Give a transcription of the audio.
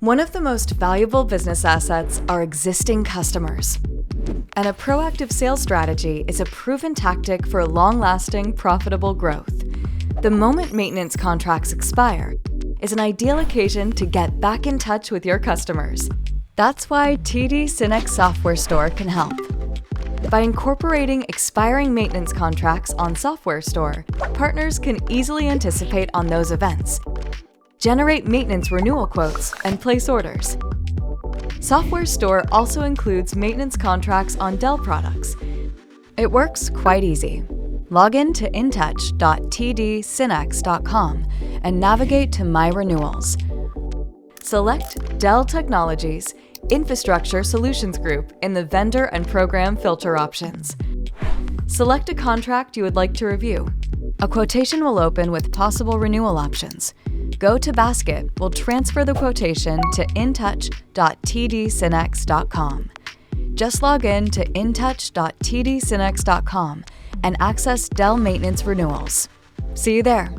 One of the most valuable business assets are existing customers. And a proactive sales strategy is a proven tactic for long-lasting, profitable growth. The moment maintenance contracts expire is an ideal occasion to get back in touch with your customers. That's why TD SYNNEX Software Store can help. By incorporating expiring maintenance contracts on Software Store, partners can easily anticipate on those events, generate maintenance renewal quotes, and place orders. Software Store also includes maintenance contracts on Dell products. It works quite easy. Log in to intouch.tdsynnex.com and navigate to My Renewals. Select Dell Technologies Infrastructure Solutions Group in the Vendor and Program filter options. Select a contract you would like to review. A quotation will open with possible renewal options. Go to Basket will transfer the quotation to intouch.tdsynnex.com. Just log in to intouch.tdsynnex.com and access Dell maintenance renewals. See you there.